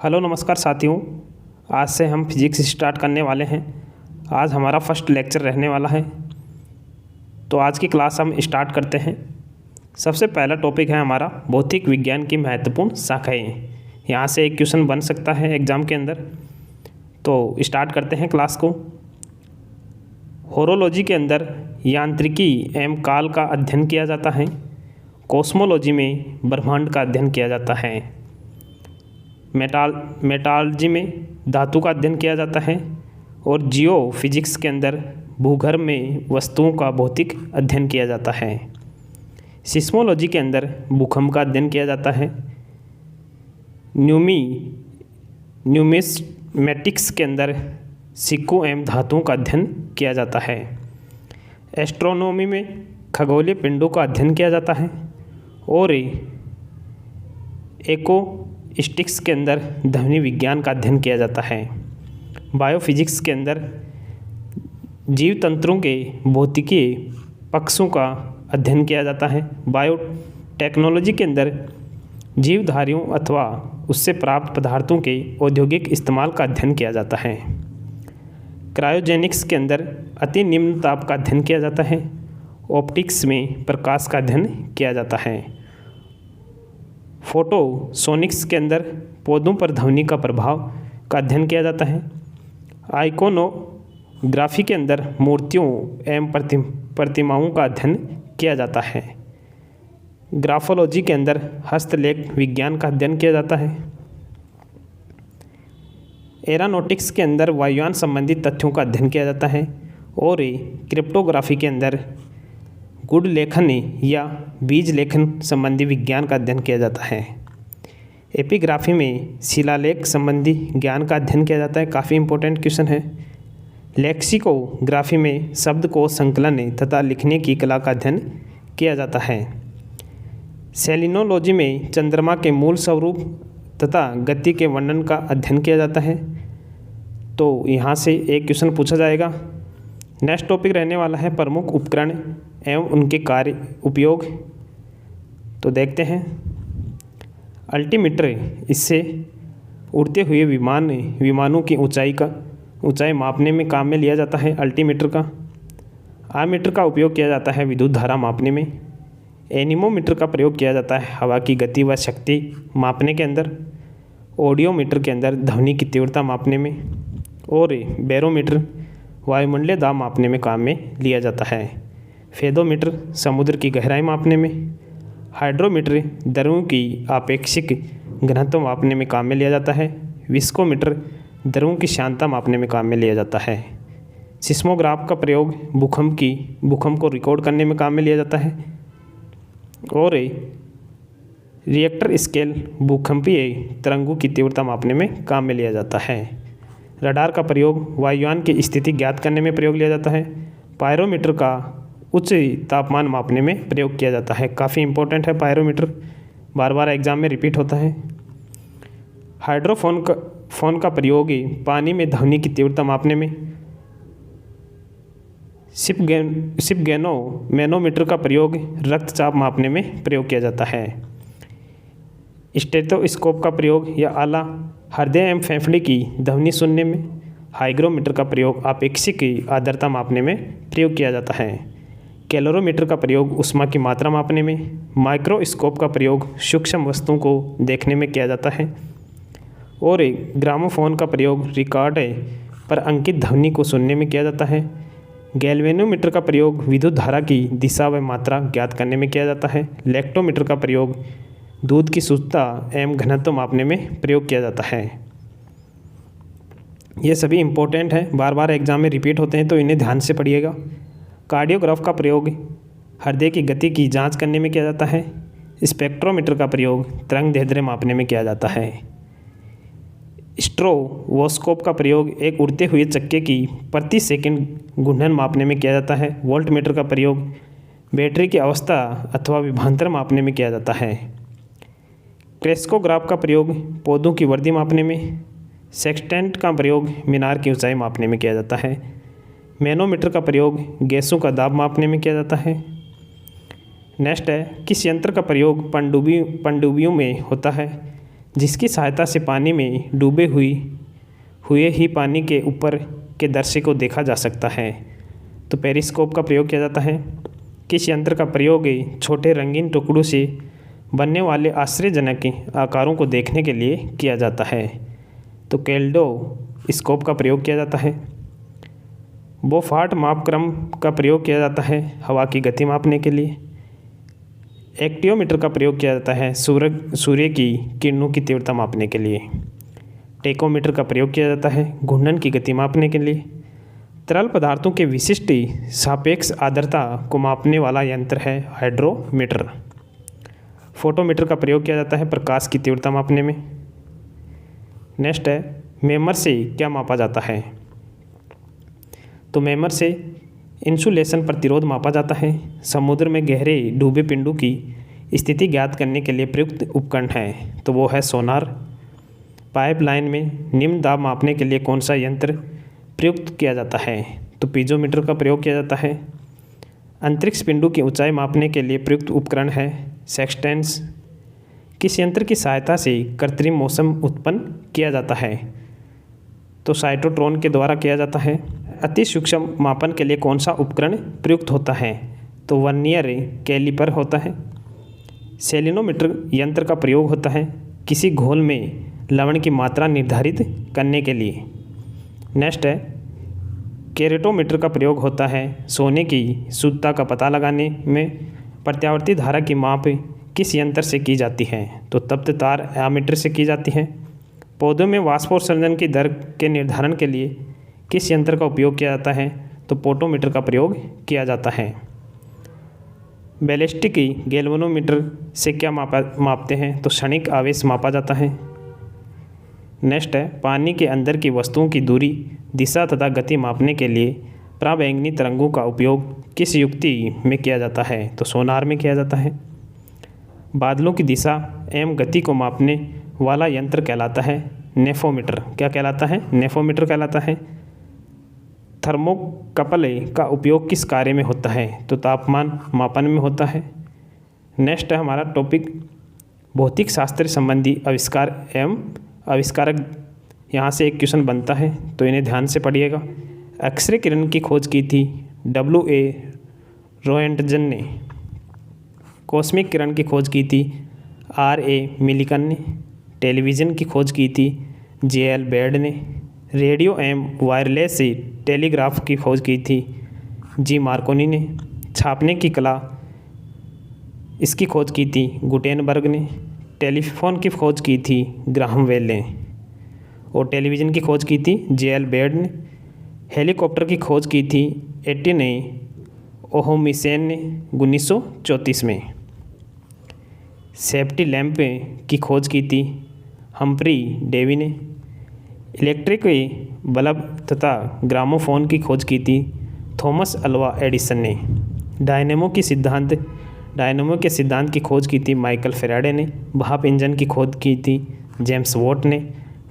Hello नमस्कार साथियों। आज से हम फिजिक्स स्टार्ट करने वाले हैं। आज हमारा फर्स्ट लेक्चर रहने वाला है। तो आज की क्लास हम स्टार्ट करते हैं। सबसे पहला टॉपिक है हमारा भौतिक विज्ञान की महत्वपूर्ण शाखाएं। यहाँ से एक क्वेश्चन बन सकता है एग्ज़ाम के अंदर। तो स्टार्ट करते हैं क्लास को। होरोलॉजी के अंदर यांत्रिकी एवं काल का अध्ययन किया जाता है। कॉस्मोलॉजी में ब्रह्मांड का अध्ययन किया जाता है। मेटालॉजी में धातु का अध्ययन किया जाता है। और जियो फिजिक्स के अंदर भूगर्भ में वस्तुओं का भौतिक अध्ययन किया जाता है। सिस्मोलॉजी के अंदर भूकंप का अध्ययन किया जाता है। न्यूमिस्मेटिक्स के अंदर सिक्कों एवं धातुओं का अध्ययन किया जाता है। एस्ट्रोनॉमी में खगोलीय पिंडों का अध्ययन किया जाता है। और एक्वास्टिक्स के अंदर ध्वनि विज्ञान का अध्ययन किया जाता है। बायोफिजिक्स के अंदर जीव तंत्रों के भौतिकीय पक्षों का अध्ययन किया जाता है। बायोटेक्नोलॉजी के अंदर जीवधारियों अथवा उससे प्राप्त पदार्थों के औद्योगिक इस्तेमाल का अध्ययन किया जाता है। क्रायोजेनिक्स के अंदर अति निम्न ताप का अध्ययन किया जाता है। ऑप्टिक्स में प्रकाश का अध्ययन किया जाता है। फोटोसोनिक्स के अंदर पौधों पर ध्वनि का प्रभाव का अध्ययन किया जाता है। आइकोनोग्राफी के अंदर मूर्तियों एवं प्रतिमाओं का अध्ययन किया जाता है। ग्राफोलॉजी के अंदर हस्तलेख विज्ञान का अध्ययन किया जाता है। एरोनॉटिक्स के अंदर वायुयान संबंधी तथ्यों का अध्ययन किया जाता है। और क्रिप्टोग्राफी के अंदर गुड़ लेखन या बीज लेखन संबंधी विज्ञान का अध्ययन किया जाता है। एपिग्राफी में शिलालेख संबंधी ज्ञान का अध्ययन किया जाता है। काफ़ी इंपॉर्टेंट क्वेश्चन है। लेक्सिकोग्राफी में शब्द को संकलन तथा लिखने की कला का अध्ययन किया जाता है। सेलिनोलॉजी में चंद्रमा के मूल स्वरूप तथा गति के वर्णन का अध्ययन किया जाता है। तो यहाँ से एक क्वेश्चन पूछा जाएगा। नेक्स्ट टॉपिक रहने वाला है प्रमुख उपकरण एवं उनके कार्य उपयोग। तो देखते हैं। अल्टीमीटर, इससे उड़ते हुए विमानों की ऊंचाई मापने में काम में लिया जाता है। अल्टीमीटर का आमीटर का उपयोग किया जाता है विद्युत धारा मापने में। एनीमोमीटर का प्रयोग किया जाता है हवा की गति व शक्ति मापने के अंदर। ऑडियोमीटर के अंदर ध्वनि की तीव्रता मापने में। और बैरोमीटर वायुमंडलीय दाब मापने में काम में लिया जाता है। फेदोमीटर समुद्र की गहराई मापने में। हाइड्रोमीटर द्रव्यों की आपेक्षिक घनत्व मापने में काम में लिया जाता है। विस्कोमीटर द्रव्यों की शांतता मापने में काम में लिया जाता है। सिस्मोग्राफ का प्रयोग भूकंप को रिकॉर्ड करने में काम में लिया जाता है। और रिएक्टर स्केल भूकंपीय तरंगों की तीव्रता मापने में काम में लिया जाता है। रडार का प्रयोग वायुयान की स्थिति ज्ञात करने में प्रयोग लिया जाता है। पायरोमीटर का उच्च तापमान मापने में प्रयोग किया जाता है। काफ़ी इंपॉर्टेंट है पायरोमीटर, बार बार एग्जाम में रिपीट होता है। हाइड्रोफोन का प्रयोग पानी में ध्वनि की तीव्रता मापने में। मैनोमीटर का प्रयोग रक्तचाप मापने में प्रयोग किया जाता है। स्टेथोस्कोप का प्रयोग या आला हृदय एवं फेफड़े की ध्वनि सुनने में। हाइग्रोमीटर का प्रयोग आपेक्षिक आर्द्रता मापने में प्रयोग किया जाता है। कैलोरीमीटर का प्रयोग ऊष्मा की मात्रा मापने में। माइक्रोस्कोप का प्रयोग सूक्ष्म वस्तुओं को देखने में किया जाता है। और ग्रामोफोन का प्रयोग रिकॉर्ड पर अंकित ध्वनि को सुनने में किया जाता है। गैल्वेनोमीटर का प्रयोग विद्युत धारा की दिशा व मात्रा ज्ञात करने में किया जाता है। लैक्टोमीटर का प्रयोग दूध की शुद्धता एवं घनत्व मापने में प्रयोग किया जाता है। ये सभी इंपॉर्टेंट है, बार बार एग्जाम में रिपीट होते हैं, तो इन्हें ध्यान से पढ़िएगा। कार्डियोग्राफ का प्रयोग हृदय की गति की जांच करने में किया जाता है। स्पेक्ट्रोमीटर का प्रयोग तरंग दैर्ध्य मापने में किया जाता है। स्ट्रोबोस्कोप का प्रयोग एक उड़ते हुए चक्के की प्रति सेकंड घूर्णन मापने में किया जाता है। वोल्टमीटर का प्रयोग बैटरी की अवस्था अथवा विभवांतर मापने में किया जाता है। क्रेस्कोग्राफ का प्रयोग पौधों की वृद्धि मापने में। सेक्सटेंट का प्रयोग मीनार की ऊंचाई मापने में किया जाता है। मैनोमीटर का प्रयोग गैसों का दाब मापने में किया जाता है। नेक्स्ट है, किस यंत्र का प्रयोग पनडुब्बियों में होता है? जिसकी सहायता से पानी में डूबे हुए ही पानी के ऊपर के दृश्य को देखा जा सकता है। तो पेरिस्कोप का प्रयोग किया जाता है। किस यंत्र का प्रयोग छोटे रंगीन टुकड़ों से बनने वाले आश्चर्यजनक आकारों को देखने के लिए किया जाता है। तो कैल्डोस्कोप का प्रयोग किया जाता है। बोफार्ट मापक्रम का प्रयोग किया जाता है हवा की गति मापने के लिए। एक्टियोमीटर का प्रयोग किया जाता है सूर्य की किरणों की तीव्रता मापने के लिए। टेकोमीटर का प्रयोग किया जाता है घूर्णन की गति मापने के लिए। तरल पदार्थों के विशिष्ट सापेक्ष आर्द्रता को मापने वाला यंत्र है हाइड्रोमीटर। फोटोमीटर का प्रयोग किया जाता है प्रकाश की तीव्रता मापने में। नेक्स्ट है मेमर से क्या मापा जाता है। तो मेमर से इंसुलेशन प्रतिरोध मापा जाता है। समुद्र में गहरे डूबे पिंडों की स्थिति ज्ञात करने के लिए प्रयुक्त उपकरण है तो वो है सोनार। पाइपलाइन में निम्न दाब मापने के लिए कौन सा यंत्र प्रयुक्त किया जाता है। तो पीजोमीटर का प्रयोग किया जाता है। अंतरिक्ष पिंडों की ऊंचाई मापने के लिए प्रयुक्त उपकरण है सेक्सटेंस। किस यंत्र की सहायता से कृत्रिम मौसम उत्पन्न किया जाता है। तो साइटोट्रॉन के द्वारा किया जाता है। अति सूक्ष्म मापन के लिए कौन सा उपकरण प्रयुक्त होता है। तो वर्नियर कैलिपर होता है। सेलिनोमीटर यंत्र का प्रयोग होता है किसी घोल में लवण की मात्रा निर्धारित करने के लिए। नेक्स्ट है केरेटोमीटर का प्रयोग होता है सोने की शुद्धता का पता लगाने में। प्रत्यावर्ती धारा की माप किस यंत्र से की जाती है। तो तप्त तार एमीटर से की जाती है। पौधों में वाष्पोत्सर्जन की दर के निर्धारण के लिए किस यंत्र का उपयोग किया जाता है। तो पोटोमीटर का प्रयोग किया जाता है। बैलिस्टिक गैल्वेनोमीटर से क्या मापते हैं। तो क्षणिक आवेश मापा जाता है। नेक्स्ट है पानी के अंदर की वस्तुओं की दूरी दिशा तथा गति मापने के लिए पराबैंगनी तरंगों का उपयोग किस युक्ति में किया जाता है। तो सोनार में किया जाता है। बादलों की दिशा एवं गति को मापने वाला यंत्र कहलाता है नेफोमीटर। क्या कहलाता है। नेफोमीटर कहलाता है। थर्मोकपल का उपयोग किस कार्य में होता है। तो तापमान मापन में होता है। नेक्स्ट है हमारा टॉपिक भौतिक शास्त्र संबंधी आविष्कार एवं आविष्कारक। यहाँ से एक क्वेश्चन बनता है तो इन्हें ध्यान से पढ़िएगा। एक्सरे किरण की खोज की थी W.A. रोएंटजन ने। कॉस्मिक किरण की खोज की थी R.A. मिलिकन ने। टेलीविज़न की खोज की थी J.L. बेड ने। रेडियो एवं वायरलेस टेलीग्राफ की खोज की थी G. मार्कोनी ने। छापने की कला इसकी खोज की थी गुटेनबर्ग ने। टेलीफोन की खोज की थी ग्राहम बेल ने। और टेलीविज़न की खोज की थी J.L. बेड ने। हेलीकॉप्टर की खोज की थी एटिन ओहोमिसेन ने 1934 में। सेफ्टी लैंप की खोज की थी हम्फ्री डेवी ने। इलेक्ट्रिक बल्ब तथा ग्रामोफोन की खोज की थी थॉमस अल्वा एडिसन ने। डायनेमो के सिद्धांत की खोज की थी माइकल फेराडे ने। भाप इंजन की खोज की थी जेम्स वॉट ने।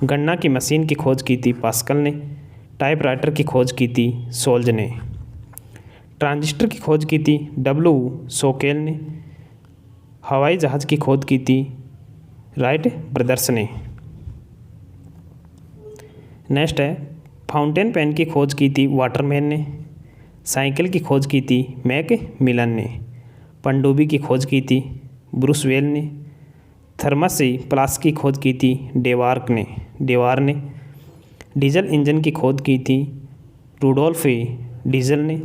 गणना की मशीन की खोज की थी पास्कल ने। टाइपराइटर की खोज की थी सोल्ज ने। ट्रांजिस्टर की खोज की थी W. शोकेल ने। हवाई जहाज़ की खोज की थी राइट ब्रदर्स ने। नेक्स्ट है फाउंटेन पेन की खोज की थी वाटरमैन ने। साइकिल की खोज की थी मैक मिलन ने। पनडुब्बी की खोज की थी ब्रूस वेल ने। थर्मस प्लास्क की खोज की थी डेवार ने। डीजल इंजन की खोज की थी रूडोल्फ डीजल ने।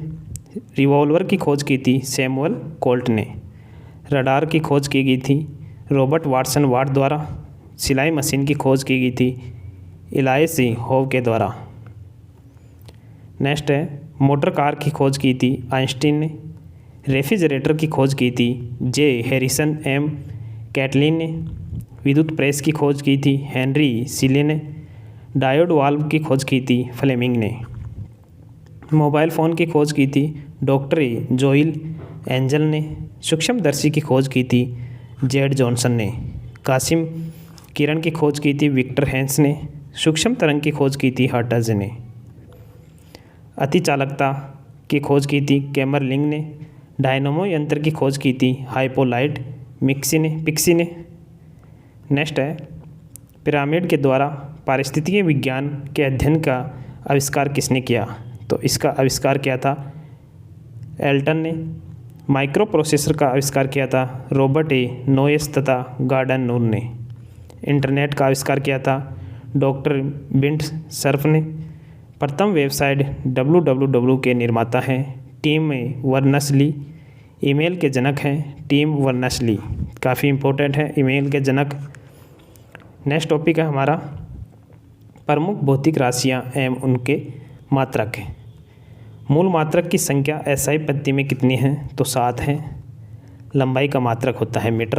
रिवॉल्वर की खोज की थी सैमुअल कोल्ट ने। रडार की खोज की गई थी रॉबर्ट वाटसन वाट द्वारा। सिलाई मशीन की खोज की गई थी इलाइस होव के द्वारा। नेक्स्ट है मोटर कार की खोज की थी आइंस्टीन ने। रेफ्रिजरेटर की खोज की थी J. हैरिसन एम कैटलिन ने। विद्युत प्रेस की खोज की थी हेनरी सीले ने। डायोड वाल्व की खोज की थी फ्लेमिंग ने। मोबाइल फ़ोन की खोज की थी डॉक्टर जोइल एंजल ने। सूक्ष्मदर्शी की खोज की थी जेड जॉनसन ने। कासिम किरण की खोज की थी विक्टर हैंस ने। सूक्ष्म तरंग की खोज की थी हर्ट्ज ने। अतिचालकता की खोज की थी कैमरलिंग ने। डायनमो यंत्र की खोज की थी हाइपोलाइट पिक्सी ने। नेक्स्ट है पिरामिड के द्वारा पारिस्थितिकी विज्ञान के अध्ययन का आविष्कार किसने किया? तो इसका आविष्कार किया था एल्टन ने। माइक्रो प्रोसेसर का आविष्कार किया था रॉबर्ट ए नोयस तथा गॉर्डन नूर ने। इंटरनेट का आविष्कार किया था डॉक्टर बिंट सर्फ ने। प्रथम वेबसाइट www के निर्माता हैं टिम बर्नर्स-ली। ईमेल के जनक हैं टिम बर्नर्स-ली। काफ़ी इम्पोर्टेंट है ईमेल के जनक। नेक्स्ट टॉपिक है हमारा प्रमुख भौतिक राशियाँ एवं उनके मात्रक। मूल मात्रक की संख्या एसआई पद्धति में कितनी है? तो 7 है। लंबाई का मात्रक होता है मीटर,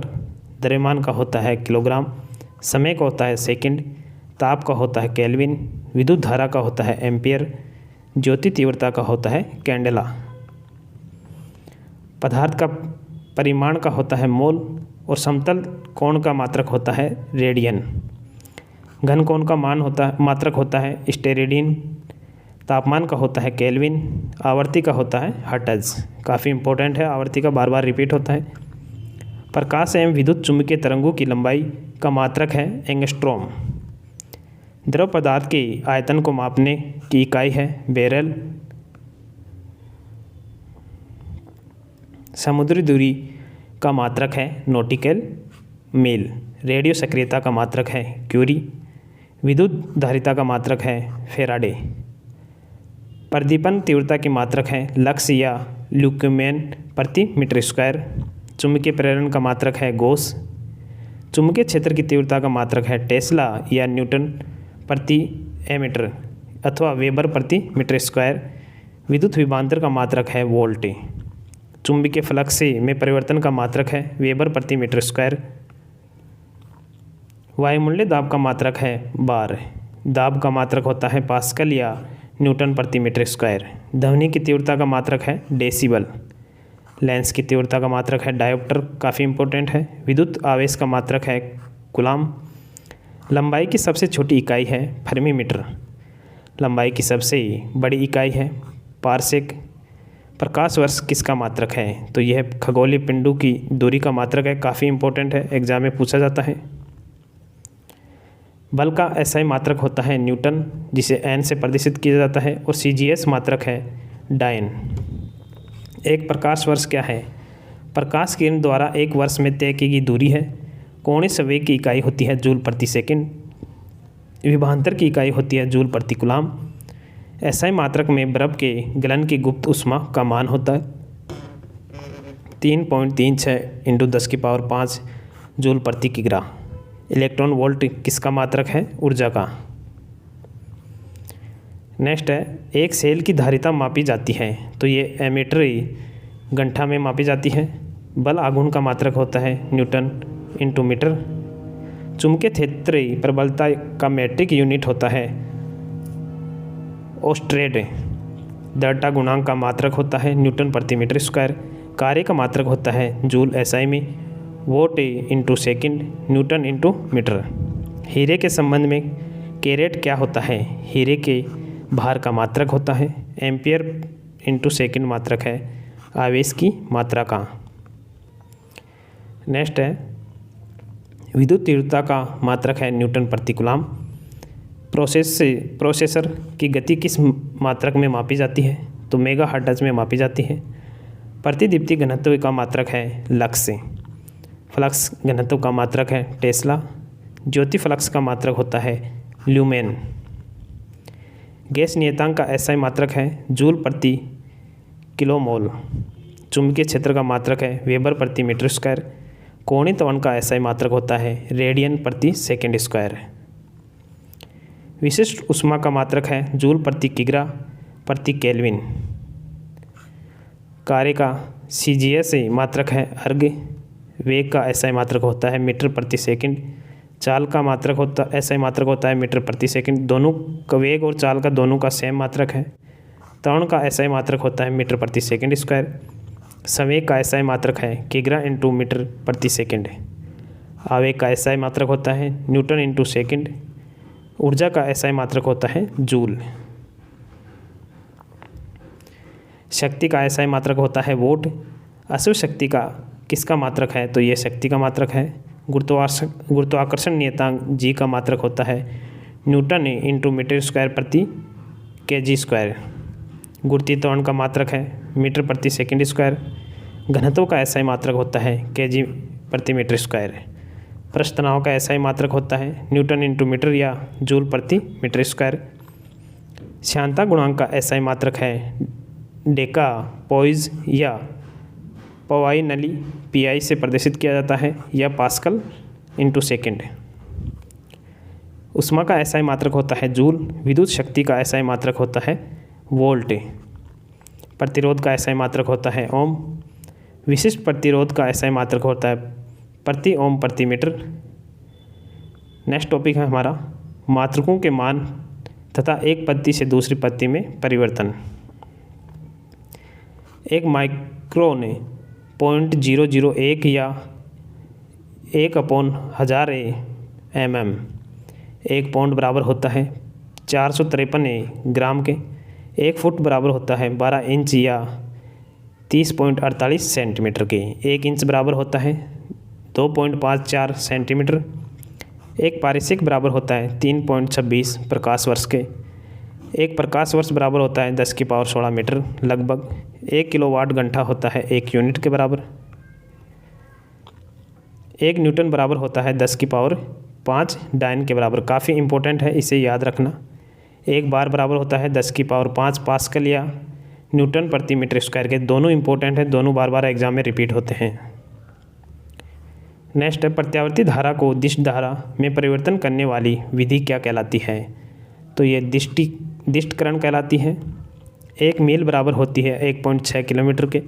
द्रव्यमान का होता है किलोग्राम, समय का होता है सेकंड, ताप का होता है केल्विन, विद्युत धारा का होता है एम्पियर, ज्योति तीव्रता का होता है कैंडेला। पदार्थ का परिमाण का होता है मोल और समतल कोण का मात्रक होता है रेडियन। घन कोण का मात्रक होता है स्टेरेडियन। तापमान का होता है केल्विन। आवर्ती का होता है हर्ट्ज। काफ़ी इंपॉर्टेंट है, आवर्ती का बार बार रिपीट होता है। प्रकाश एवं विद्युत चुम्बकीय तरंगों की लंबाई का मात्रक है एंगस्ट्रॉम। द्रव पदार्थ के आयतन को मापने की इकाई है बेरल। समुद्री दूरी का मात्रक है नॉटिकल मील। रेडियो सक्रियता का मात्रक है क्यूरी। विद्युत धारिता का मात्रक है फेराडे। प्रदीपन तीव्रता की मात्रक है लक्स या ल्यूमेन प्रति मीटर स्क्वायर। चुंबकीय प्रेरण का मात्रक है गॉस। चुंबकीय क्षेत्र की तीव्रता का मात्रक है टेस्ला या न्यूटन प्रति एमीटर अथवा वेबर प्रति मीटर स्क्वायर। विद्युत विभवांतर का मात्रक है वोल्ट। चुंबकीय फ्लक्स में परिवर्तन का मात्रक है वेबर प्रति मीटर स्क्वायर। वायुमंडलीय दाब का मात्रक है बार। दाब का मात्रक होता है पास्कल या न्यूटन प्रति मीटर स्क्वायर। ध्वनि की तीव्रता का मात्रक है डेसिबल। लेंस की तीव्रता का मात्रक है डायोप्टर। काफ़ी इंपॉर्टेंट है। विद्युत आवेश का मात्रक है कूलाम। लंबाई की सबसे छोटी इकाई है फर्मी-मीटर। लंबाई की सबसे बड़ी इकाई है पारसेक। प्रकाश वर्ष किसका मात्रक है? तो यह खगोलीय पिंडों की दूरी का मात्रक है। काफ़ी इंपॉर्टेंट है, एग्जाम में पूछा जाता है। बल का एसआई मात्रक होता है न्यूटन, जिसे एन से प्रदर्शित किया जाता है, और सीजीएस मात्रक है डायन। एक प्रकाश वर्ष क्या है? प्रकाश किरण द्वारा एक वर्ष में तय की गई दूरी है। कोणीय संवेग की इकाई होती है जूल प्रति सेकंड। विभवांतर की इकाई होती है जूल प्रति कूलाम। एसआई मात्रक में बर्फ के गलन की गुप्त ऊष्मा का मान होता है 3.36 × 10⁵ जूल प्रति किग्रा। इलेक्ट्रॉन वोल्ट किसका मात्रक है? ऊर्जा का। नेक्स्ट है एक सेल की धारिता मापी जाती है, तो ये एमीटर घंटा में मापी जाती है। बल आघूर्ण का मात्रक होता है न्यूटन × मीटर। चुंबकीय क्षेत्र प्रबलता का मैट्रिक यूनिट होता है ऑस्ट्रेड। दृढ़ता गुणांक का मात्रक होता है न्यूटन प्रति मीटर स्क्वायर। कार्य का मात्रक होता है जूल एसआई में। Watt × second, newton × metre. हीरे के संबंध में कैरेट क्या होता है? हीरे के भार का मात्रक होता है एम्पियर × सेकंड मात्रक है आवेश की मात्रा का। नेक्स्ट है विद्युत तीव्रता का मात्रक है न्यूटन प्रति कूलाम। प्रोसेसर की गति किस मात्रक में मापी जाती है? तो मेगा हर्ट्ज में मापी जाती है। प्रतिदीप्ति घनत्व का मात्रक है लक्स। फ्लक्स घनत्व का मात्रक है टेस्ला। ज्योति फ्लक्स का मात्रक होता है ल्यूमेन। गैस नियतांक का एसआई मात्रक है जूल प्रति किलोमोल। चुंबकीय क्षेत्र का मात्रक है वेबर प्रति मीटर स्क्वायर। कोणीय त्वरण का एसआई मात्रक होता है रेडियन प्रति सेकंड स्क्वायर। विशिष्ट ऊष्मा का मात्रक है जूल प्रति किग्रा प्रति केल्विन। कार्य का सीजीएस मात्रक है अर्ग। वेग का एसआई मात्रक होता है मीटर प्रति सेकंड। चाल का मात्रक एसआई मात्रक होता है मीटर प्रति सेकंड। दोनों का वेग और चाल का दोनों का सेम मात्रक है। त्वरण का एसआई मात्रक होता है मीटर प्रति सेकंड स्क्वायर। संवेग का एसआई मात्रक है किग्रा × मीटर प्रति सेकंड। आवेग का एसआई मात्रक होता है न्यूटन × सेकंड। ऊर्जा का एसआई मात्रक होता है जूल। शक्ति का एसआई मात्रक होता है वोट। अश्व शक्ति का किसका मात्रक है? तो ये शक्ति का मात्रक है गुरुत्वाकर्षण नियतांक जी का मात्रक होता है न्यूटन इंटू मीटर स्क्वायर प्रति केजी स्क्वायर। गुरुत्वीय त्वरण का मात्रक है मीटर प्रति सेकंड स्क्वायर। घनत्व का एसआई मात्रक होता है केजी प्रति मीटर स्क्वायर। पृष्ठ तनाव का एसआई मात्रक होता है न्यूटन इंटू मीटर या जूल प्रति मीटर स्क्वायर। श्यानता गुणांक का एसआई मात्रक है डेका पॉइज या पवाई नली पीआई से प्रदर्शित किया जाता है या पास्कल इंटू सेकेंड। ऊष्मा का एसआई मात्रक होता है जूल। विद्युत शक्ति का एसआई मात्रक होता है वोल्ट। प्रतिरोध का एसआई मात्रक होता है ओम। विशिष्ट प्रतिरोध का एसआई मात्रक होता है प्रति ओम प्रति मीटर। नेक्स्ट टॉपिक है हमारा मात्रकों के मान तथा एक पद्धति से दूसरी पद्धति में परिवर्तन। एक माइक्रोन 0.001 या 1/1000 mm 1 पाउंड बराबर होता है 453 ग्राम के। 1 फुट बराबर होता है 12 इंच या 30.48 सेंटीमीटर के। 1 इंच बराबर होता है 2.54 सेंटीमीटर। एक पारिस्यिक बराबर होता है 3.26 प्रकाश वर्ष के। एक प्रकाश वर्ष बराबर होता है 10⁻16 मीटर लगभग। 1 किलोवाट घंटा होता है 1 यूनिट के बराबर। 1 न्यूटन बराबर होता है 10⁵ डायन के बराबर। काफ़ी इंपॉर्टेंट है, इसे याद रखना। 1 बार बराबर होता है 10⁵ पास्कल या न्यूटन प्रति मीटर स्क्वायर के। दोनों इंपॉर्टेंट है, दोनों बार बार एग्जाम में रिपीट होते हैं। नेक्स्ट है प्रत्यावर्ती धारा को दिश धारा में परिवर्तन करने वाली विधि क्या कहलाती है? तो ये दिष्टकरण कहलाती है। 1 मील बराबर होती है 1.6 किलोमीटर के।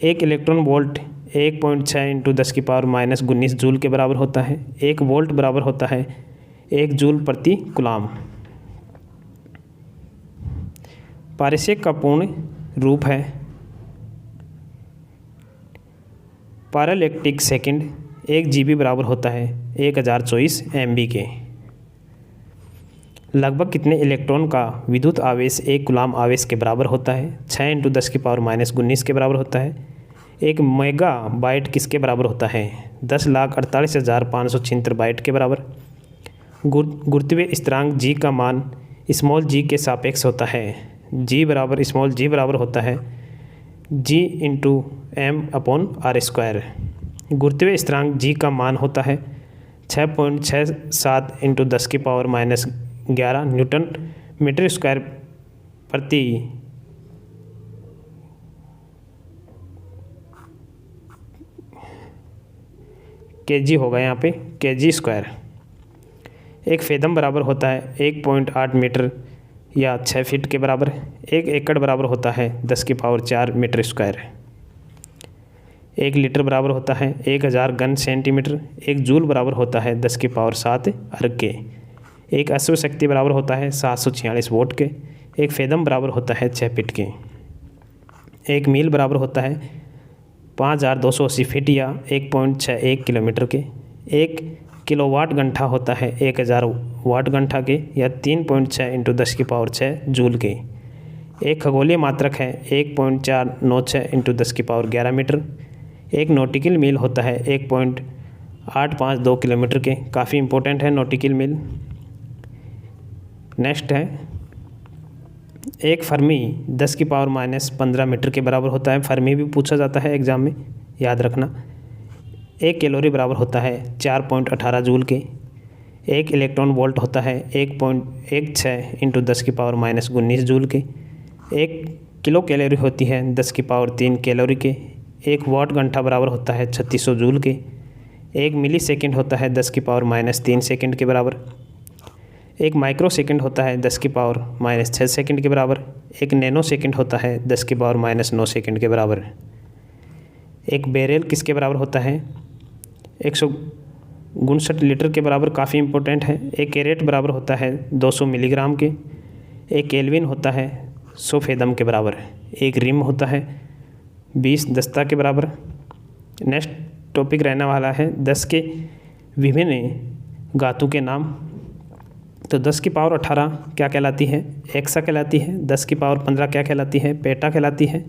1 इलेक्ट्रॉन वोल्ट 1.6 इंटू 10⁻−19 जूल के बराबर होता है। 1 वोल्ट बराबर होता है 1 जूल प्रति कूलाम। पारिस्यिक का पूर्ण रूप है पैराइलेक्ट्रिक सेकंड। 1 GB बराबर होता है 1024 MB के। लगभग कितने इलेक्ट्रॉन का विद्युत आवेश 1 कूलाम आवेश के बराबर होता है? 6 इंटू 10⁻−19 के बराबर होता है। 1 मेगाबाइट किसके बराबर होता है? 10,48,576 बाइट के बराबर। गुरुत्वीय स्थिरांक जी का मान स्मॉल जी के सापेक्ष होता है। जी बराबर स्मॉल जी बराबर होता है जी इंटू m/r²। गुरुत्वीय स्थिरांक जी का मान होता है 6.67 इंटू 10⁻11 न्यूटन मीटर स्क्वायर प्रति केजी होगा, यहाँ पे केजी स्क्वायर। 1 फेदम बराबर होता है 1.8 मीटर या 6 फीट के बराबर। 1 एकड़ बराबर होता है 10⁴ मीटर स्क्वायर। 1 लीटर बराबर होता है 1000 घन सेंटीमीटर। 1 जूल बराबर होता है 10⁻7 अर्ग के। 1 अश्व शक्ति बराबर होता है 746 वोट के। 1 फेदम बराबर होता है 6 फीट के। 1 मील बराबर होता है 5280 फीट या 1.61 किलोमीटर के। 1 किलोवाट घंटा होता है 1000 वाट घंटा के या 3.6 इंटू 10⁶ जूल के। 1 खगोलीय मात्रक है 1.496 इंटू 10⁻11 मीटर। 1 नॉटिकल मील होता है 1.852 किलोमीटर के। काफ़ी इंपॉर्टेंट है नॉटिकल मील। नेक्स्ट है 1 फर्मी 10⁻−15 मीटर के बराबर होता है। फर्मी भी पूछा जाता है एग्जाम में, याद रखना। 1 कैलोरी बराबर होता है 4.18 जूल के। 1 इलेक्ट्रॉन वोल्ट होता है 1.16 इंटू 10⁻−19 जूल के। 1 किलो कैलोरी होती है 10⁻3 कैलोरी के। 1 वाट घंटा बराबर होता है 3600 जूल के। 1 मिली सेकेंड होता है 10⁻−3 सेकेंड के बराबर। 1 माइक्रो सेकेंड होता है 10⁻−6 सेकेंड के बराबर। 1 नैनो सेकेंड होता है 10⁻−9 सेकेंड के बराबर। 1 बैरेल किसके बराबर होता है? 159 लीटर के बराबर। काफ़ी इंपॉर्टेंट है। 1 कैरेट बराबर होता है 200 मिलीग्राम के। 1 केल्विन होता है 100 फेदम के बराबर। 1 रिम होता है 20 दस्ता के बराबर। नेक्स्ट टॉपिक रहने वाला है 10 के विभिन्न धातु के नाम। तो 10⁻18 क्या कहलाती है? एक्सा कहलाती है। 10⁻15 क्या कहलाती है? पेटा कहलाती है।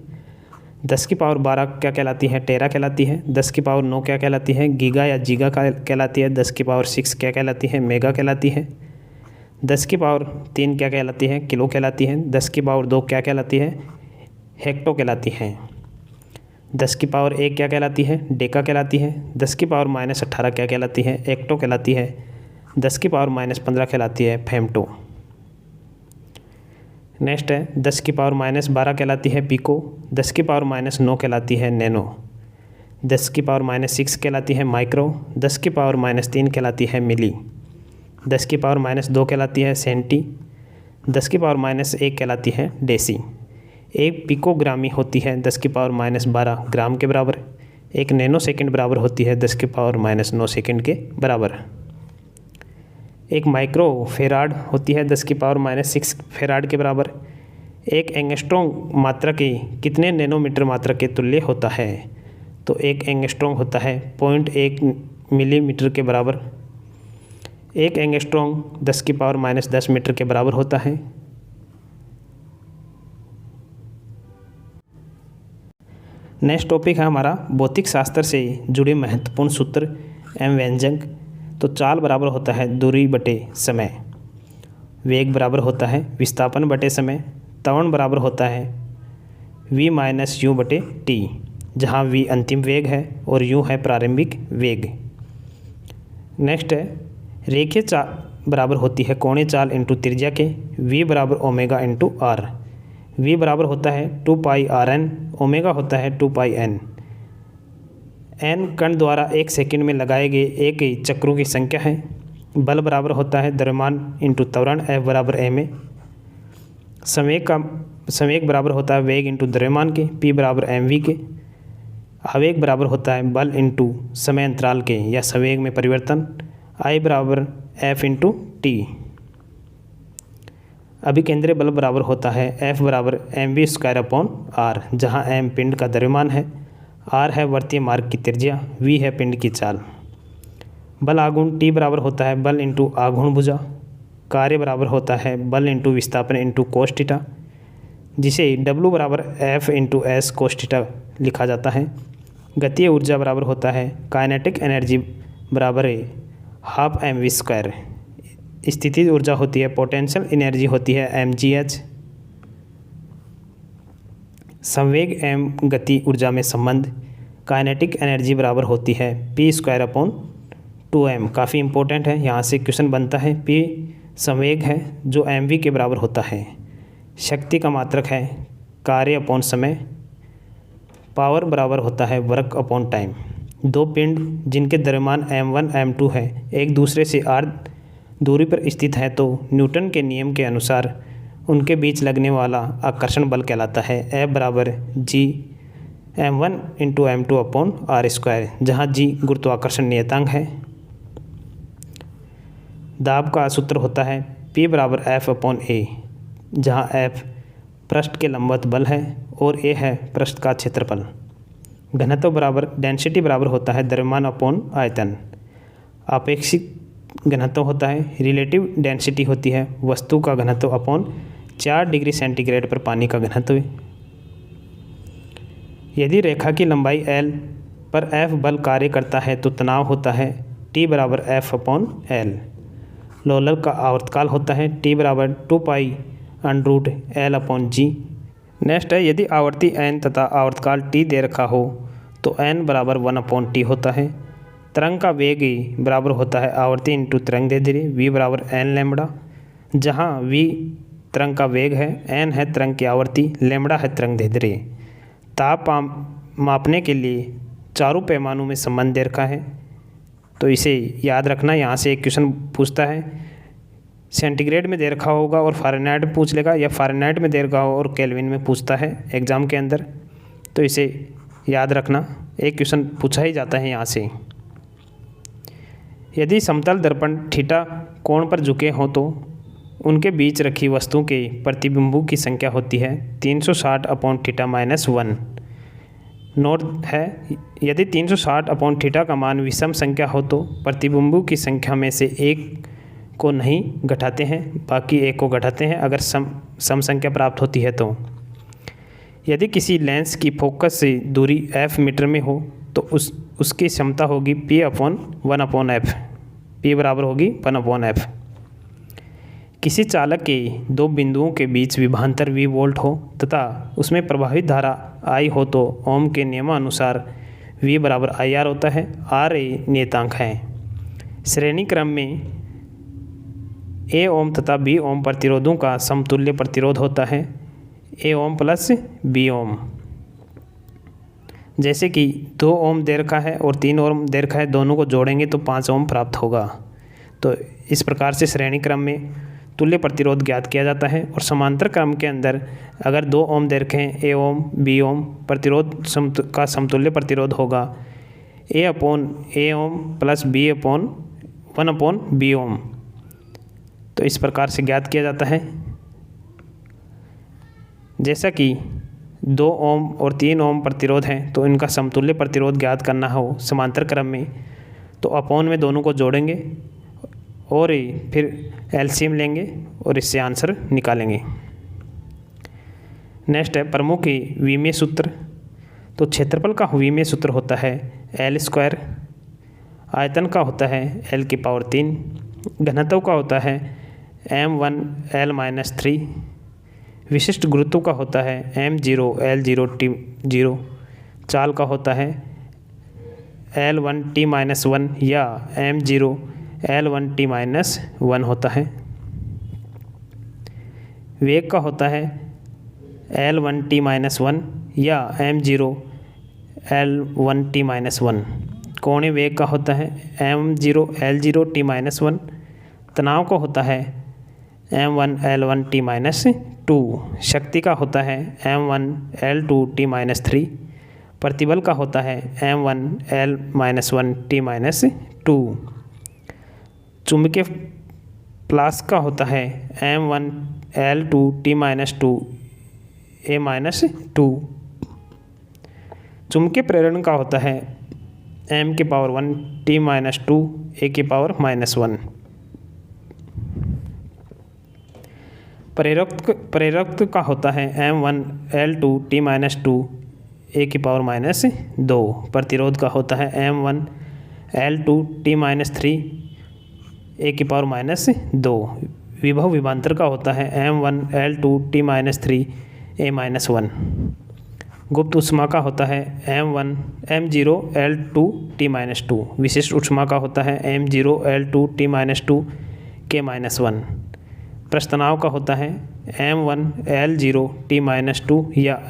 10 की पावर 12 क्या कहलाती है? टेरा कहलाती है। 10 की पावर 9 क्या कहलाती है? गीगा या जीगा कहलाती है। 10 की पावर 6 क्या कहलाती है? मेगा कहलाती है। 10 की पावर 3 क्या कहलाती है? किलो कहलाती है। 10 की पावर 2 क्या कहलाती है? हेक्टो कहलाती है। 10 की पावर 1 क्या कहलाती है? डेका कहलाती है। 10 की पावर -18 क्या कहलाती है? एक्टो कहलाती है। 10 की पावर -15 कहलाती है फेम्टो। नेक्स्ट है 10 की पावर -12 कहलाती है पिको। 10 की पावर -9 कहलाती है नैनो। 10 की पावर -6 कहलाती है माइक्रो। 10 की पावर -3 कहलाती है मिली। 10 की पावर -2 कहलाती है सेंटी। 10 की पावर -1 कहलाती है डेसी। एक पिकोग्रामी होती है 10 की पावर -12 ग्राम के बराबर। एक नैनो सेकंड बराबर होती है 10 की पावर -9 सेकंड के बराबर। एक माइक्रो फेराड होती है 10 की पावर -6 फेराड के बराबर। एक एंगस्ट्रॉम मात्रा की कितने नैनोमीटर मात्रा के तुल्य होता है? तो एक एंगस्ट्रॉम होता है 0.1 मिलीमीटर के बराबर। एक एंगस्ट्रॉम 10 की पावर -10 मीटर के बराबर होता है। नेक्स्ट टॉपिक है हमारा भौतिक शास्त्र से जुड़े महत्वपूर्ण सूत्र एवं व्यंजक। तो चाल बराबर होता है दूरी बटे समय। वेग बराबर होता है विस्थापन बटे समय। त्वरण बराबर होता है v - u बटे t, जहाँ v अंतिम वेग है और u है प्रारंभिक वेग। नेक्स्ट है रेखीय चाल बराबर होती है कोणीय चाल इंटू त्रिज्या के। v बराबर ओमेगा इंटू r। v बराबर होता है 2πrn, ओमेगा होता है 2πn। n कण द्वारा 1 सेकंड में लगाए गए एक ही चक्रों की संख्या है। बल बराबर होता है द्रव्यमान इंटू त्वरण, F बराबर ma। संवेग बराबर होता है वेग इंटू द्रव्यमान के, P बराबर mv के। आवेग बराबर होता है बल इंटू समय अंतराल के या संवेग में परिवर्तन, I बराबर F इंटू t। अभिकेंद्रीय बल बराबर होता है F बराबर mv²/r, जहाँ m पिंड का द्रव्यमान है, r है वृत्तीय मार्ग की त्रिज्या, v है पिंड की चाल। बल आघूर्ण T बराबर होता है बल इंटू आघूर्ण भुजा। कार्य बराबर होता है बल इंटू विस्थापन इंटू कोस थीटा, जिसे W बराबर F into S cos theta लिखा जाता है। गतीय ऊर्जा बराबर होता है काइनेटिक एनर्जी बराबर है ½ mv²। स्थितिज ऊर्जा होती है पोटेंशियल एनर्जी होती है mgh। संवेग एवं गति ऊर्जा में संबंध काइनेटिक एनर्जी बराबर होती है p²/2m। काफ़ी इंपॉर्टेंट है, यहाँ से क्वेश्चन बनता है। p संवेग है जो mv के बराबर होता है। शक्ति का मात्रक है कार्य अपॉन समय। पावर बराबर होता है वर्क अपॉन टाइम। दो पिंड जिनके द्रव्यमान m1 m2 है एक दूसरे से r दूरी पर स्थित है तो न्यूटन के नियम के अनुसार उनके बीच लगने वाला आकर्षण बल कहलाता है F बराबर g m1 into m2 upon r², जहाँ g गुरुत्वाकर्षण नियतांक है। दाब का सूत्र होता है P बराबर F अपॉन a, जहाँ F पृष्ठ के लंबवत बल है और a है पृष्ठ का क्षेत्रफल। घनत्व बराबर डेंसिटी बराबर होता है द्रव्यमान अपॉन आयतन। आपेक्षिक घनत्व होता है रिलेटिव डेंसिटी होती है वस्तु का घनत्व अपॉन 4 डिग्री सेंटीग्रेड पर पानी का घनत्व। यदि रेखा की लंबाई L पर F बल कार्य करता है तो तनाव होता है T बराबर F अपॉन L। लोलक का आवर्तकाल होता है T बराबर 2π√L अपॉन g। नेक्स्ट है यदि आवर्ती n तथा आवर्तकाल t दे रखा हो तो n बराबर 1/t होता है। तरंग का वेग बराबर होता है आवर्ती इंटू तरंग दैर्ध्य, v बराबर n लैम्बडा, जहाँ v तरंग का वेग है, n है तरंग की आवर्ती, लैम्बडा है तरंग दैर्ध्य। ताप मापने के लिए चारों पैमानों में संबंध दे रखा है तो इसे याद रखना। यहाँ से एक क्वेश्चन पूछता है सेंटीग्रेड में दे रखा होगा और फ़ारेनहाइट में पूछ लेगा, या फ़ारेनहाइट में दे रखा हो और केल्विन में पूछता है एग्ज़ाम के अंदर, तो इसे याद रखना। एक क्वेश्चन पूछा ही जाता है यहाँ से। यदि समतल दर्पण थीटा कोण पर झुके हों तो उनके बीच रखी वस्तु के प्रतिबिंबों की संख्या होती है 360/θ-1। नोट है यदि 360/θ का मान विषम संख्या हो तो प्रतिबिंबों की संख्या में से एक को नहीं घटाते हैं, बाकी एक को घटाते हैं अगर सम संख्या प्राप्त होती है तो। यदि किसी लेंस की फोकस से दूरी f मीटर में हो तो उसकी क्षमता होगी P/1/f। P बराबर होगी 1/f। किसी चालक के दो बिंदुओं के बीच विभवांतर V वोल्ट हो तथा उसमें प्रवाहित धारा I हो तो ओम के नियमानुसार V बराबर IR होता है। RA नियतांक है। श्रेणी क्रम में A ओम तथा B ओम प्रतिरोधों का समतुल्य प्रतिरोध होता है A ओम प्लस B ओम। जैसे कि 2 ओम दे रखा है और 3 ओम दे रखा है, दोनों को जोड़ेंगे तो 5 ओम प्राप्त होगा। तो इस प्रकार से श्रेणी क्रम में तुल्य प्रतिरोध ज्ञात किया जाता है। और समांतर क्रम के अंदर अगर 2 ओम दे रखे हैं A ओम B ओम प्रतिरोध का समतुल्य प्रतिरोध होगा A ohm plus B upon 1/B ओम। तो इस प्रकार से ज्ञात किया जाता है। जैसा कि 2 ओम और 3 ओम प्रतिरोध हैं तो इनका समतुल्य प्रतिरोध ज्ञात करना हो समांतर क्रम में तो अपॉन में दोनों को जोड़ेंगे और फिर एलसीएम लेंगे और इससे आंसर निकालेंगे। नेक्स्ट है प्रमुख विमीय सूत्र। तो क्षेत्रफल का विमीय सूत्र होता है L², आयतन का होता है L⁻3, घनत्व का होता है m1L-3, विशिष्ट गुरुत्व का होता है m0L0T0, चाल का होता है L1T-1 या m0L1T-1 होता है। वेग का होता है L1T-1 या m0L1T-1। कोणीय वेग का होता है m0L0T-1। तनाव का होता है m1L1T-2। शक्ति का होता है m1L2T-3। प्रतिबल का होता है m1L-1T-2। चुंबकीय फ्लास्क का होता है m1L2T-2A-2। चुंबकीय प्रेरण का होता है m⁻1T-2A⁻1। प्रेरक का होता है m1L2T-2A⁻2। प्रतिरोध का होता है m1L2T-3A⁻2। विभव विभवांतर का होता है m1L2T-3A-1। गुप्त ऊष्मा का होता है m0L2T-2। विशिष्ट ऊष्मा का होता है m0L2T-2K-1। प्रस्तनाव का होता है m1L0T-2 या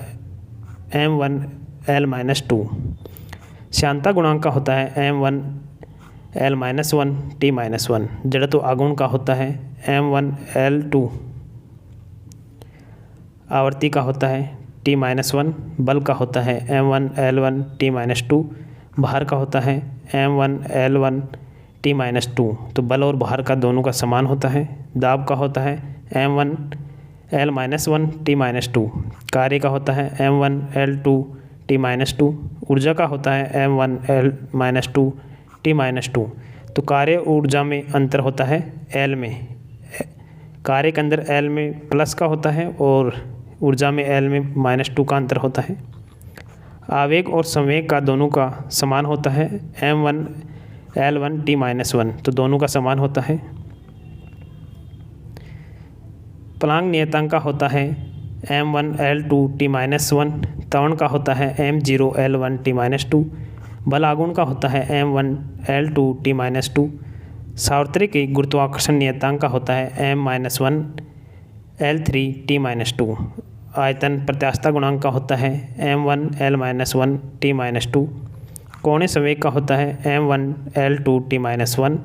m1L-2। श्यानता गुणांक का होता है m1L-1T-1। जड़त्व आघूर्ण का होता है m1L2। आवर्ती का होता है T-1। बल का होता है m1L1T-2। भार का होता है m1L1T-2। तो बल और भार का दोनों का समान होता है। दाब का होता है m1L-1T-2। कार्य का होता है m1L2T-2। ऊर्जा का होता है m1L-2T-2। तो कार्य ऊर्जा में अंतर होता है L में। कार्य के अंदर L में प्लस का होता है और ऊर्जा में L में -2 का अंतर होता है। आवेग और संवेग का दोनों का समान होता है m1L1T-1। तो दोनों का समान होता है। प्लांक नियतांक का होता है m1L2T-1। त्वरण का होता है m0L1T-2। बल आघूर्ण का होता है m1L2T-2। सार्वत्रिक गुरुत्वाकर्षण नियतांक का होता है m-1L3T-2। आयतन प्रत्यास्थता गुणांक का होता है m1L-1T-2। कोणीय संवेग का होता है m1L2T-1।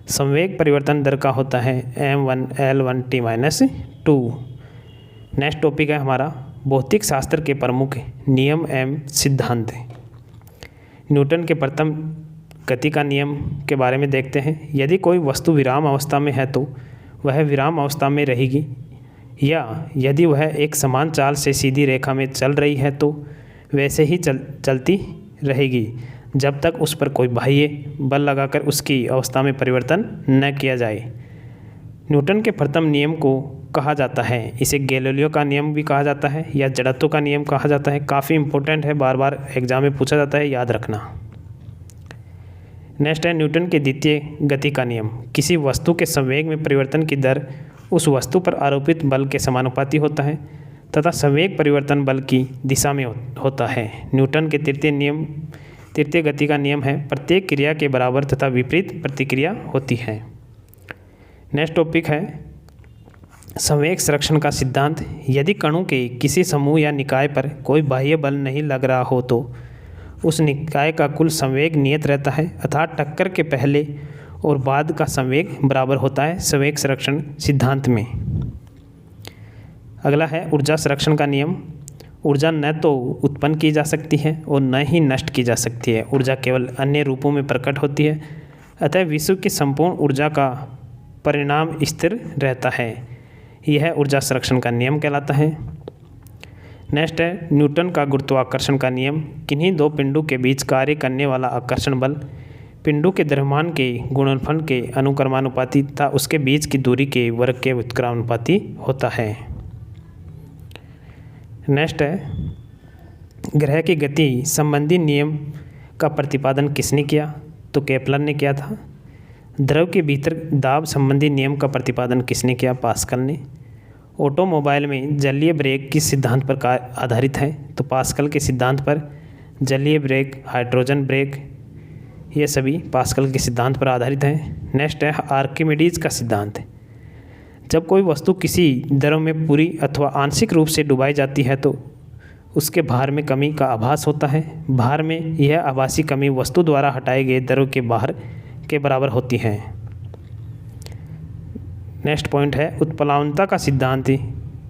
संवेग परिवर्तन दर का होता है m1L1T-2। नेक्स्ट टॉपिक है हमारा भौतिक शास्त्र के प्रमुख नियम एवं सिद्धांत। न्यूटन के प्रथम गति का नियम के बारे में देखते हैं। यदि कोई वस्तु विराम अवस्था में है तो वह विराम अवस्था में रहेगी, या यदि वह एक समान चाल से सीधी रेखा में चल रही है तो वैसे ही चलती रहेगी जब तक उस पर कोई बाह्य बल लगाकर उसकी अवस्था में परिवर्तन न किया जाए। न्यूटन के प्रथम नियम को कहा जाता है? इसे गैलीलियो का नियम भी कहा जाता है या जड़त्व का नियम कहा जाता है। काफ़ी इंपॉर्टेंट है, बार बार एग्जाम में पूछा जाता है, याद रखना। नेक्स्ट है न्यूटन के द्वितीय गति का नियम। किसी वस्तु के संवेग में परिवर्तन की दर उस वस्तु पर आरोपित बल के समानुपाती होता है तथा संवेग परिवर्तन बल की दिशा में होता है। न्यूटन के तृतीय गति का नियम है प्रत्येक क्रिया के बराबर तथा विपरीत प्रतिक्रिया होती है। नेक्स्ट टॉपिक है संवेग संरक्षण का सिद्धांत। यदि कणों के किसी समूह या निकाय पर कोई बाह्य बल नहीं लग रहा हो तो उस निकाय का कुल संवेग नियत रहता है, अर्थात टक्कर के पहले और बाद का संवेग बराबर होता है संवेग संरक्षण सिद्धांत में। अगला है ऊर्जा संरक्षण का नियम। ऊर्जा न तो उत्पन्न की जा सकती है और न ही नष्ट की जा सकती है। ऊर्जा केवल अन्य रूपों में प्रकट होती है, अतः विश्व की संपूर्ण ऊर्जा का परिणाम स्थिर रहता है। यह ऊर्जा संरक्षण का नियम कहलाता है। नेक्स्ट है न्यूटन का गुरुत्वाकर्षण का नियम। किन्हीं दो पिंडों के बीच कार्य करने वाला आकर्षण बल पिंडों के द्रव्यमान के गुणनफल के अनुक्रमानुपाती तथा उसके बीच की दूरी के वर्ग के व्युत्क्रमानुपाती होता है। नेक्स्ट है ग्रह की गति संबंधी नियम का प्रतिपादन किसने किया? तो केपलर ने किया था। द्रव के भीतर दाब संबंधी नियम का प्रतिपादन किसने किया? पास्कल ने। ऑटोमोबाइल में जलीय ब्रेक किस सिद्धांत पर आधारित है? तो पास्कल के सिद्धांत पर। जलीय ब्रेक, हाइड्रोजन ब्रेक, ये सभी पास्कल के सिद्धांत पर आधारित हैं। नेक्स्ट है आर्किमिडीज का सिद्धांत। जब कोई वस्तु किसी द्रव में पूरी अथवा आंशिक रूप से डुबाई जाती है तो उसके भार में कमी का आभास होता है। भार में यह आभासी कमी वस्तु द्वारा हटाए गए द्रव के भार के बराबर होती है। नेक्स्ट पॉइंट है उत्प्लावनता का सिद्धांत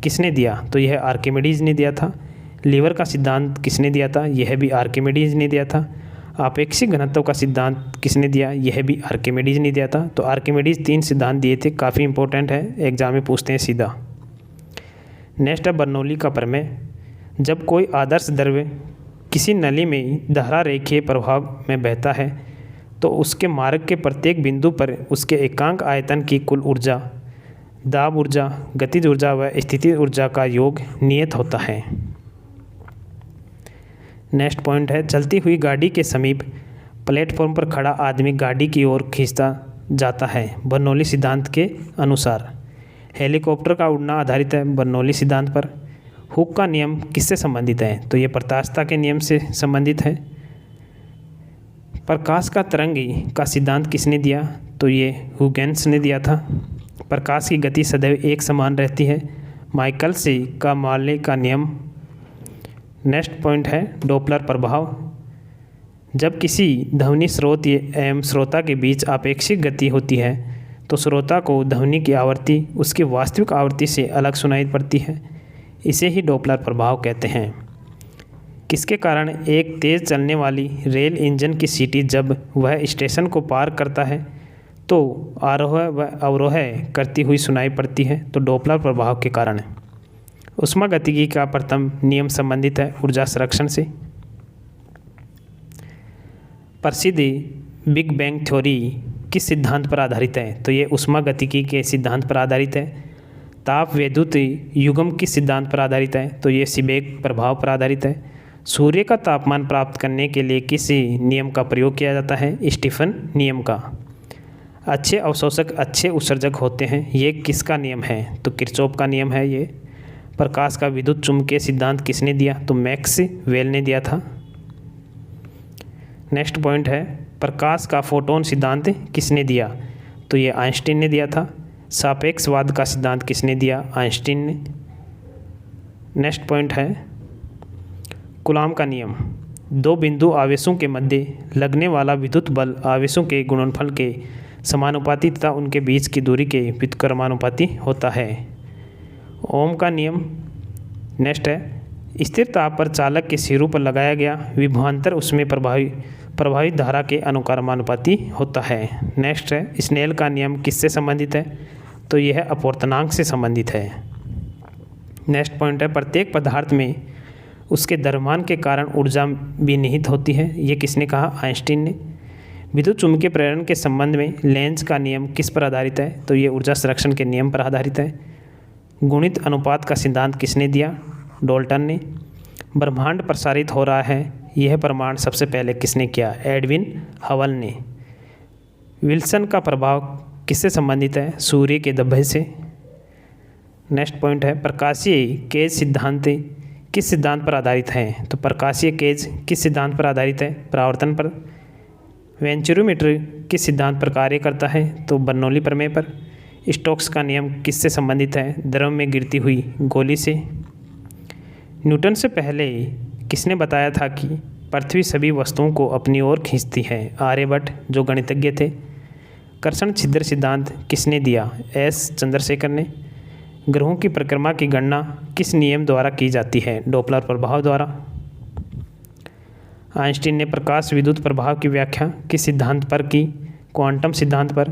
किसने दिया? तो यह आर्किमिडीज ने दिया था। लीवर का सिद्धांत किसने दिया था? यह भी आर्किमिडीज ने दिया था। आपेक्षिक घनत्व का सिद्धांत किसने दिया? यह भी आर्किमिडीज ने दिया था। तो आर्किमिडीज 3 सिद्धांत दिए थे, काफ़ी इंपॉर्टेंट है, एग्जाम में पूछते हैं सीधा। नेक्स्ट है बर्नौली का प्रमेय। जब कोई आदर्श द्रव्य किसी नली में धारा रेखीय प्रभाव में बहता है तो उसके मार्ग के प्रत्येक बिंदु पर उसके एकांक आयतन की कुल ऊर्जा, दाब ऊर्जा, गतिज ऊर्जा व स्थितिज ऊर्जा का योग नियत होता है। नेक्स्ट पॉइंट है चलती हुई गाड़ी के समीप प्लेटफॉर्म पर खड़ा आदमी गाड़ी की ओर खींचता जाता है बर्नौली सिद्धांत के अनुसार। हेलीकॉप्टर का उड़ना आधारित है बर्नौली सिद्धांत पर। हुक का नियम किससे संबंधित है? तो ये प्रकाशता के नियम से संबंधित है। प्रकाश का तरंगी का सिद्धांत किसने दिया? तो ये हुगेन्स ने दिया था। प्रकाश की गति सदैव एक समान रहती है, माइकल्स का मार्ले का नियम। नेक्स्ट पॉइंट है डॉपलर प्रभाव। जब किसी ध्वनि स्रोत एवं श्रोता के बीच आपेक्षिक गति होती है तो श्रोता को ध्वनि की आवृत्ति उसकी वास्तविक आवृत्ति से अलग सुनाई पड़ती है। इसे ही डॉपलर प्रभाव कहते हैं। किसके कारण एक तेज़ चलने वाली रेल इंजन की सीटी जब वह स्टेशन को पार करता है तो आरोह व अवरोह करती हुई सुनाई पड़ती है? तो डॉपलर प्रभाव के कारण। ऊष्मागतिकी का प्रथम नियम संबंधित है ऊर्जा संरक्षण से। प्रसिद्ध बिग बैंग थ्योरी किस सिद्धांत पर आधारित है? तो ये ऊष्मागतिकी के सिद्धांत पर आधारित है। ताप वैद्युत युग्म किस सिद्धांत पर आधारित है? तो ये सीबेक प्रभाव पर आधारित है। सूर्य का तापमान प्राप्त करने के लिए किस नियम का प्रयोग किया जाता है? स्टीफन नियम का। अच्छे अवशोषक अच्छे उत्सर्जक होते हैं, ये किसका नियम है? तो किरचॉफ का नियम है ये। प्रकाश का विद्युत चुम्बकीय सिद्धांत किसने दिया? तो मैक्सवेल ने दिया था। नेक्स्ट पॉइंट है प्रकाश का फोटोन सिद्धांत किसने दिया? तो ये आइंस्टीन ने दिया था। सापेक्षवाद का सिद्धांत किसने दिया? आइंस्टीन ने। नेक्स्ट पॉइंट है कूलाम का नियम। दो बिंदु आवेशों के मध्य लगने वाला विद्युत बल आवेशों के गुणनफल के समानुपाती तथा उनके बीच की दूरी के व्युत्क्रमानुपाती होता है। ओम का नियम। नेक्स्ट है स्थिर ताप पर चालक के सिरों पर लगाया गया विभवांतर उसमें प्रभावित धारा के अनुक्रमानुपाती होता है। नेक्स्ट है स्नेल का नियम किससे संबंधित है? तो यह अपवर्तनांक से संबंधित है। नेक्स्ट पॉइंट है प्रत्येक पदार्थ में उसके द्रव्यमान के कारण ऊर्जा भी निहित होती है। ये किसने कहा? आइंस्टीन ने। विद्युत चुम्बकीय प्रेरण के संबंध में लेंज का नियम किस पर आधारित है? तो ये ऊर्जा संरक्षण के नियम पर आधारित है। गुणित अनुपात का सिद्धांत किसने दिया? डाल्टन ने। ब्रह्मांड प्रसारित हो रहा है, यह प्रमाण सबसे पहले किसने किया? एडविन हबल ने। विल्सन का प्रभाव किससे संबंधित है? सूर्य के धब्बे से। नेक्स्ट पॉइंट है, प्रकाशीय केज सिद्धांत किस सिद्धांत पर आधारित है? तो प्रकाशीय केज किस सिद्धांत पर आधारित है? परावर्तन पर। वेंचुरोमीटर किस सिद्धांत पर कार्य करता है? तो बर्नौली प्रमेय पर। स्टोक्स का नियम किससे संबंधित है? द्रव में गिरती हुई गोली से। न्यूटन से पहले किसने बताया था कि पृथ्वी सभी वस्तुओं को अपनी ओर खींचती है? आर्यभट्ट, जो गणितज्ञ थे। कर्षण छिद्र सिद्धांत किसने दिया? एस चंद्रशेखर ने। ग्रहों की परिक्रमा की गणना किस नियम द्वारा की जाती है? डॉपलर प्रभाव द्वारा। आइंस्टीन ने प्रकाश विद्युत प्रभाव की व्याख्या किस सिद्धांत पर की? क्वांटम सिद्धांत पर।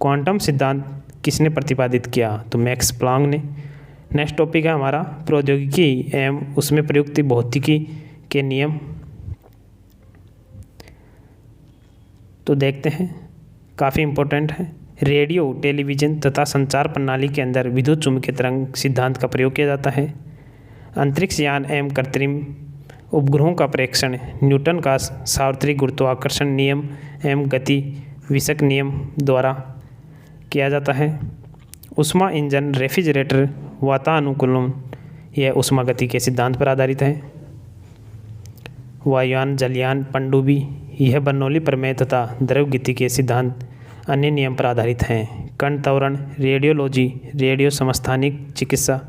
क्वांटम सिद्धांत किसने प्रतिपादित किया? तो मैक्स प्लैंक ने। नेक्स्ट टॉपिक है हमारा प्रौद्योगिकी एवं उसमें प्रयुक्त भौतिकी के नियम। तो देखते हैं, काफ़ी इम्पोर्टेंट है। रेडियो, टेलीविज़न तथा संचार प्रणाली के अंदर विद्युत चुम्बकीय तरंग सिद्धांत का प्रयोग किया जाता है। अंतरिक्ष यान एवं कृत्रिम उपग्रहों का प्रेक्षण न्यूटन का सार्वत्रिक गुरुत्वाकर्षण नियम एवं गति विषयक नियम द्वारा किया जाता है। ऊष्मा इंजन, रेफ्रिजरेटर, वातानुकूलन यह ऊष्मा गति के सिद्धांत पर आधारित है। वायुयान, जलयान, पनडुब्बी यह बर्नौली प्रमेय तथा द्रवगति के सिद्धांत अन्य नियम पर आधारित हैं। कण त्वरण, रेडियोलॉजी, रेडियो समस्थानिक चिकित्सा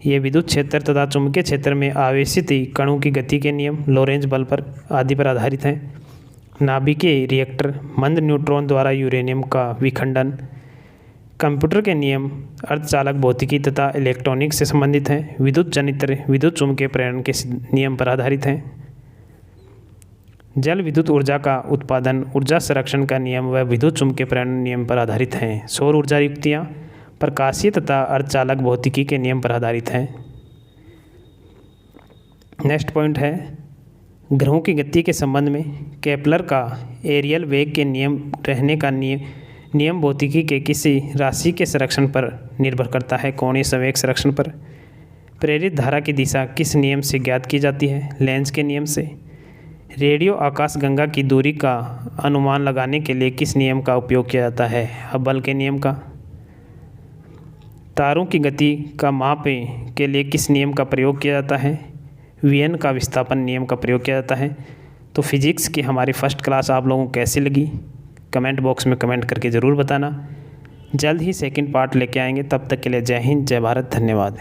ये विद्युत क्षेत्र तथा चुंबकीय क्षेत्र में आवेशित कणों की गति के नियम, लोरेंज बल पर आदि पर आधारित हैं। नाभिकीय रिएक्टर, मंद न्यूट्रॉन द्वारा यूरेनियम का विखंडन। कंप्यूटर के नियम अर्धचालक भौतिकी तथा इलेक्ट्रॉनिक्स से संबंधित हैं। विद्युत जनित्र विद्युत चुम्बकीय प्रेरण के नियम पर आधारित हैं। जल विद्युत ऊर्जा का उत्पादन ऊर्जा संरक्षण का नियम व विद्युत चुम्बकीय प्रेरण नियम पर आधारित हैं। सौर ऊर्जा युक्तियाँ प्रकाशीय तथा अर्धचालक भौतिकी के नियम पर आधारित हैं। नेक्स्ट पॉइंट है, ग्रहों की गति के संबंध में केपलर का एरियल वेग के नियम रहने का नियम भौतिकी के किसी राशि के संरक्षण पर निर्भर करता है? कोणीय संवेग संरक्षण पर। प्रेरित धारा की दिशा किस नियम से ज्ञात की जाती है? लेंज के नियम से। रेडियो आकाशगंगा की दूरी का अनुमान लगाने के लिए किस नियम का उपयोग किया जाता है? हबल के नियम का। तारों की गति का माप के लिए किस नियम का प्रयोग किया जाता है? वियन का विस्थापन नियम का प्रयोग किया जाता है। तो फिजिक्स की हमारी फर्स्ट क्लास आप लोगों को कैसी लगी? कमेंट बॉक्स में कमेंट करके ज़रूर बताना। जल्द ही सेकंड पार्ट लेके आएंगे, तब तक के लिए जय हिंद, जय भारत, धन्यवाद।